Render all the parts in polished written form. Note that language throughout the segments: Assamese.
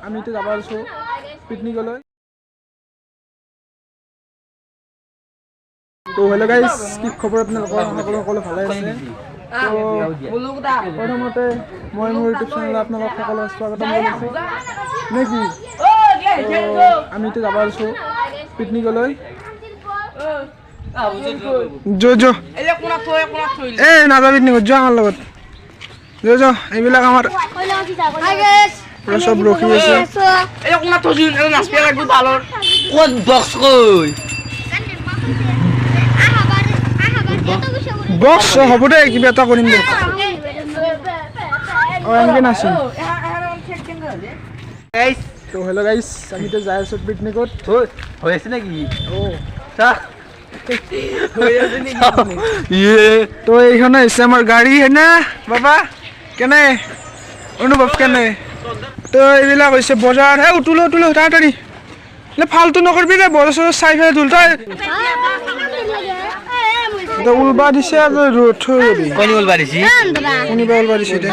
আমি তো যাব আছো পিকনিকলৈ। তো হেল্ল' গাইজ, কি খবৰ আপোনালোকৰ? সকলো ভালে আছে? প্ৰথমতে মই মোৰ ইউটিউব চেনেলত আপোনালোক সকলো স্বাগতম জনাইছোঁ নে কি? আমিতো যাব আছো পিকনিকলৈ। নাযাবি পিকনিকত, যোৱা আমাৰ লগত। এইবিলাক আমাৰ চব ৰখি আছে। বক্স হ'ব দে, কিবা এটা কৰিম দে। এনেকৈ নাছিল। তো হেল্ল' গাইজ, আমিতো যাই আছো পিকনিকত। হৈ আছে নেকি? তো এইখনে হৈছে আমাৰ গাড়ী, হয় না বাবা? কেনে অনুভৱ কেনে? তো এইবিলাক হৈছে বজাৰ। হে উতুলো তাড়াতাড়ি ফাল্টু নকৰিবি দে, বজাৰ চজাৰ চাই ফেলাই ধুল। তই উলবা দিছে আৰু ৰ'দ থৈ যাবি। কণী ওলবা দিছি? কোনোবা উলবা দিছে দে।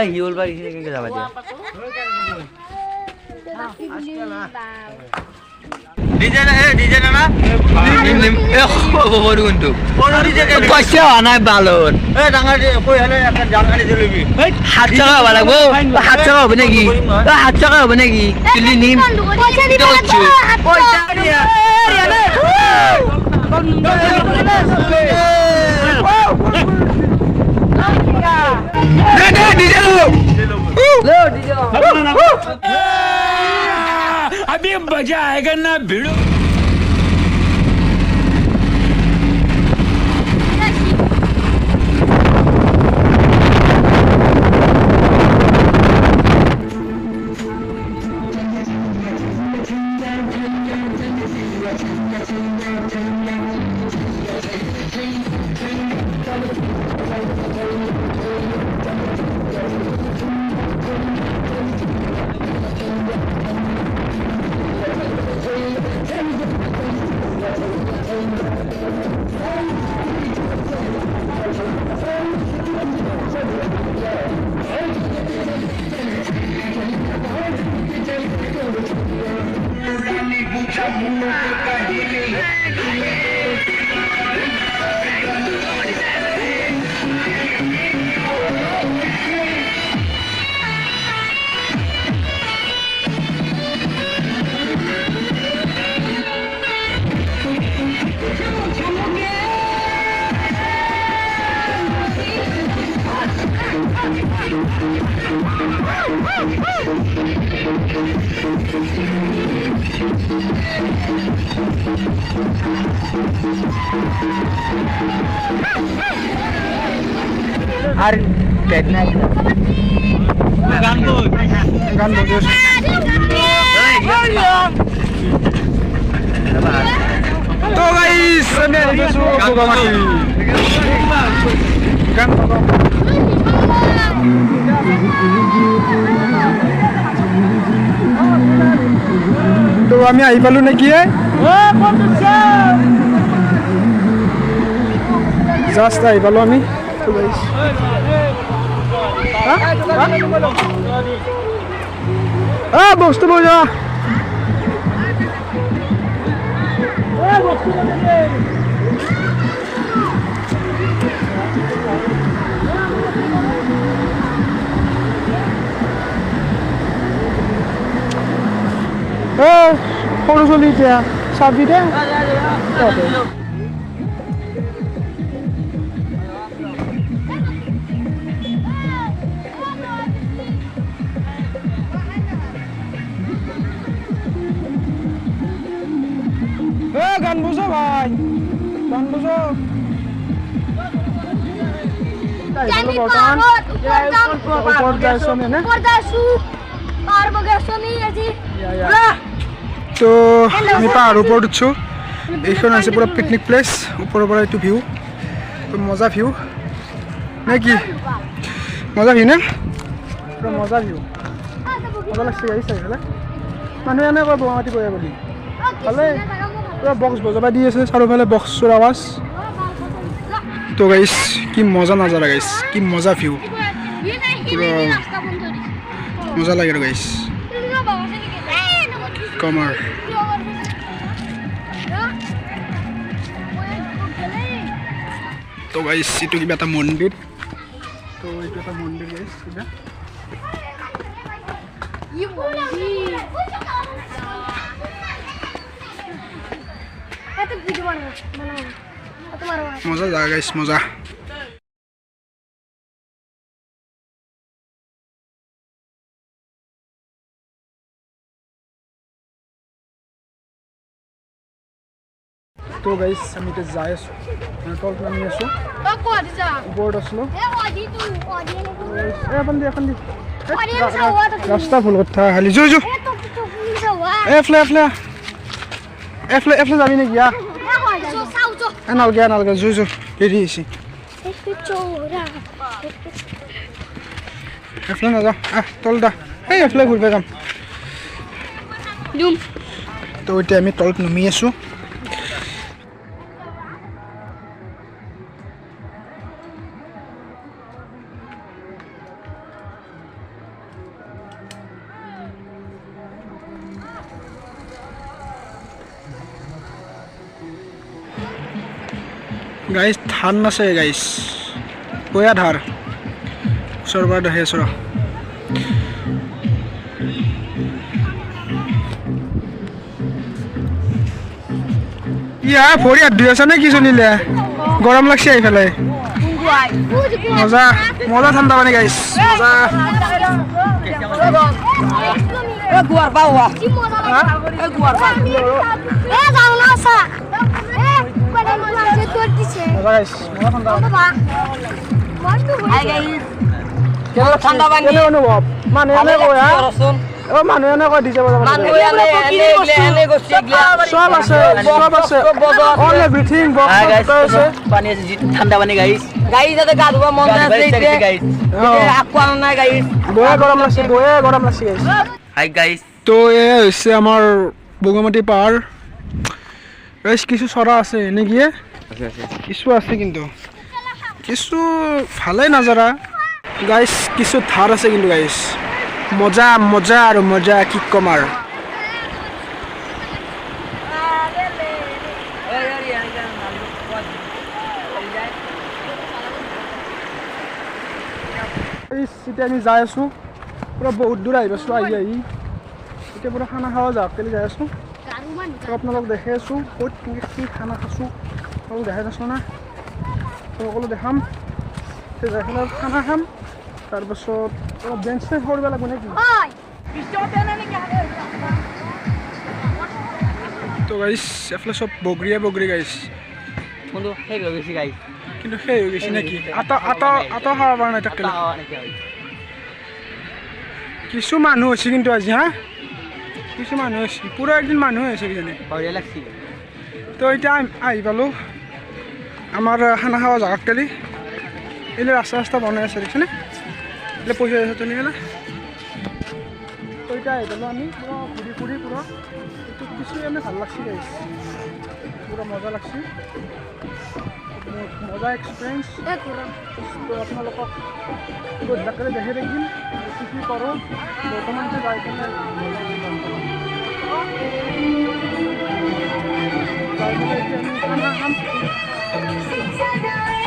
সি ওলবা দিছি কেনেকে যাবা দিয়া? পইচা হোৱা নাই বালত। 7 টকা হ'ব লাগব। 7 টকা হ'ব নেকি? 7 টকা হ'ব নেকি? তুলি নিম। अभी मजा आएगा ना भिड़ो। আর পেট নাই গান বজাইছ। তো গাইস, আমি আহি আছো বগামাটি। গান বজাও। তো আমি আহি পালো নেকি? জাষ্ট আহি পালো আমি। বস্তু বজা সৰু চলি এতিয়া চাবি দে। গান বুঝো ভাই, গান বুঝো। তো আমি পাহাড়ৰ ওপৰত উঠছো। এইখন আছে পুৰা পিকনিক প্লেচ। ওপৰৰ পৰা এইটো ভিউ, মজা ভিউ নে কি? মজা ভিউ নে? পুৰা মজা ভিউ, মজা লাগছে গাড়ী চাই পেলাই। মানুহে এনে কয় বঙামাটি বয়া বুলি ভালে পুৰা বক্স বজাবা দি আছে চাৰিওফালে বক্সৰ আৱাজ তো গাইছ কি মজা নাজাৰা গাইছ কি মজা ভিউ পুৰা মজা লাগে আৰু গাইছ কমাৰ তো গাইছ এইটো কিবা এটা মন্দিৰ তো এইটো এটা মন্দিৰ গাইছ কিবা মজা জাগা গাইছ মজা তো গাইছ আমি এতিয়া যাই আছোঁ তলত নামি আছোঁ ওপৰত আছিলোঁ ৰাস্তা ভুল কথা খালি যো যো এফলে এফলে এফলে এফলে যাবি নেকি নালগে নালগে যো যো ৰেডি হৈছে এফলে নাযাওঁ তলত এই এফলে ঘূৰিব যাম তো এতিয়া আমি তলত নামি আছোঁ গাইছ ধান আছে গাইছ বয়া ধাৰ ওচৰৰ পৰা দেখি আছোঁ ইয়া ভৰি হাত ধুই আছা নে কি চলিলে গৰম লাগছে এইফালে মজা মজা ঠাণ্ডা পানী গাইছ অনুভৱ মানুহে দিছে চব আছে অল এভৰিথিং ঠাণ্ডা পানী গাইছ গা ধুব মন বয়া গৰম লাগছে গাইছ তো এয়া হৈছে আমাৰ বগামাটি পাহাৰ গাইছ কিছু চৰা আছে নেকি কিছু আছে কিন্তু কিছু ভালে নাজাৰা গাইছ কিছু ধাৰ আছে কিন্তু গাইছ মজা মজা আৰু মজা কি কম আৰু এতিয়া আমি যাই আছোঁ পুৰা বহুত দূৰ আহি পাইছোঁ আহি এতিয়া পুৰা খানা খাৱা যাওক কেলি যাই আছোঁ আপোনালোক দেখাই আছোঁ ক'ত কি খানা খাইছোঁ সকলো দেখাই আছোঁ না সকলো দেখাম যাই পেলাই খানা খাম তাৰপাছত অলপ বেঞ্চ চেঞ্চ কৰিব লাগিব নেকি তো গাইছ এফালে চব বগৰীয়া বগৰী গাইছ কিন্তু সেই হৈ গৈছে গাইছ কিন্তু সেই হৈ গৈছে নেকি আটা খাব পৰা নাই তাকে কিছু মানুহ হৈছে কিন্তু আজি কিছু মানুহ হৈছে পুৰা একদিন মানুহ হৈছে কিজানি বঢ়িয়া লাগছি তো এতিয়া আহি পালোঁ আমাৰ খানা খাৱা জাগাত কালি এইলে ৰাস্তা বনাই আছে দেখিছেনে এইলে পইচা আছে তুলি কেনে তো এতিয়া আহি পালোঁ আমি পুৰা ঘূৰি পুৰা এইটো কিছু এনে ভাল লাগছি গাইছ পুৰা মজা লাগছি মজা এক্সপিৰিয়েঞ্চ তো আপোনালোকক বহুত জাগাৰে দেখি থাকিম কি কৰোঁ বৰ্তমানটো যাই কেনে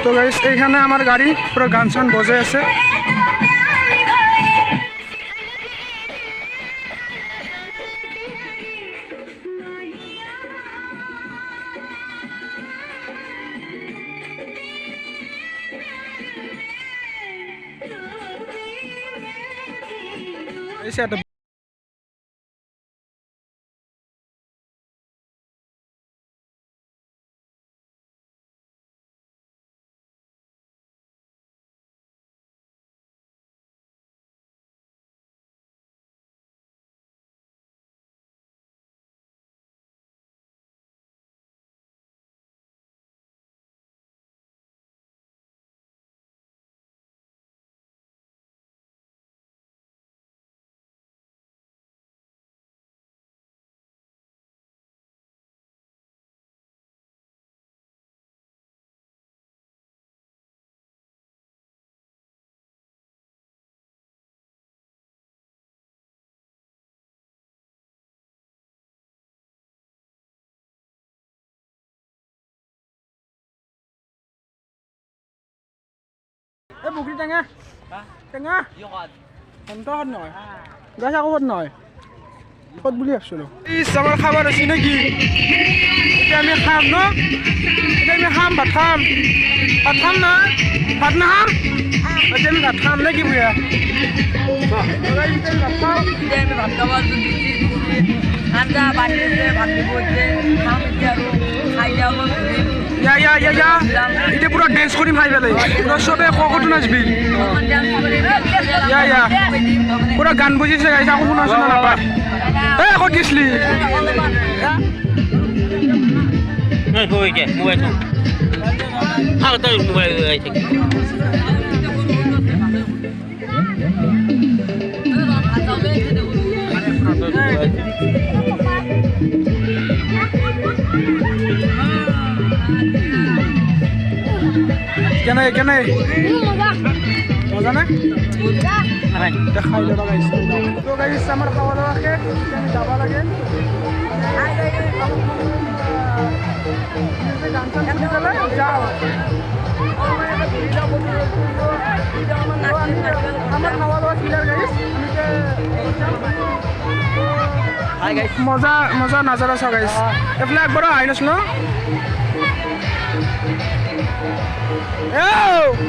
তো গাইছ এইখানে আমাৰ গাড়ি পুৰো গান চান বজে আছে একটা বগৰী টেঙা টেঙা সন্তত নহয় গাছ আকৌ ক'ত নহয় ক'ত বুলি ভাবছিলোঁ ইছ আমাৰ খাবৰ আছে নেকি এতিয়া আমি খাম ন এতিয়া আমি খাম ভাত খাম না ভাত নাখাম এতিয়া আমি ভাত খাম নে কি বুঢ়া ভাত খাওঁ ভাত খাব আঞ্জা বাঢ়িছে ভাত দিব হৈছে খাম এতিয়া আৰু খাই যাওঁ এতিয়া পুৰা ডেন্স কৰিম খাই পেলাই পুৰা চবে ককটো নাচবি পুৰা গান বুজিছে গাইছে আকৌ শুনা চুনা নাপায় এই ক'ত গৈছিলি কেনে কেনে মজা না দেখাই ল'বা গাইছে তো গাইছে আমাৰ খাৱা দাৱা শেষ আমি যাব লাগে গান চান শুনি পেলাই যাওঁ আমাৰ খাৱা দাৱা ক্লিয়াৰ গাইছ মজা মজা নাজাৰা চাওঁ গাইছ এইফালে একবাৰো আহি নাছিলোঁ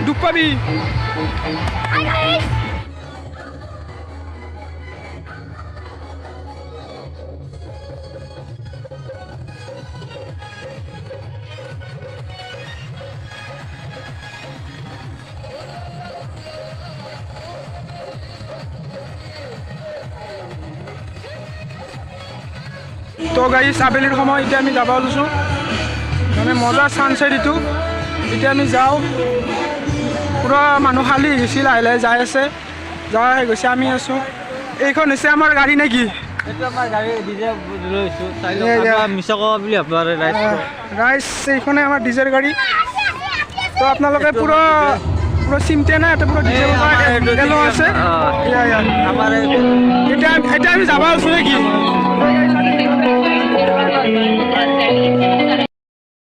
দুখ পাবি তো গাইছ আবেলিৰ সময় এতিয়া আমি যাব লৈছোঁ মানে মজা ছানছেট এইটো এতিয়া আমি যাওঁ পুৰা মানুহ খালী গৈছে লাহে লাহে যাই আছে যোৱা হৈ গৈছে আমি আছোঁ এইখন হৈছে আমাৰ গাড়ী নেকি ৰাইজ এইখনে আমাৰ ডিজেল গাড়ী তো আপোনালোকে পুৰা পুৰা চিমটে নাই এটা পুৰা ডিজেল এলো আছে এতিয়া আমি যাব আছোঁ নেকি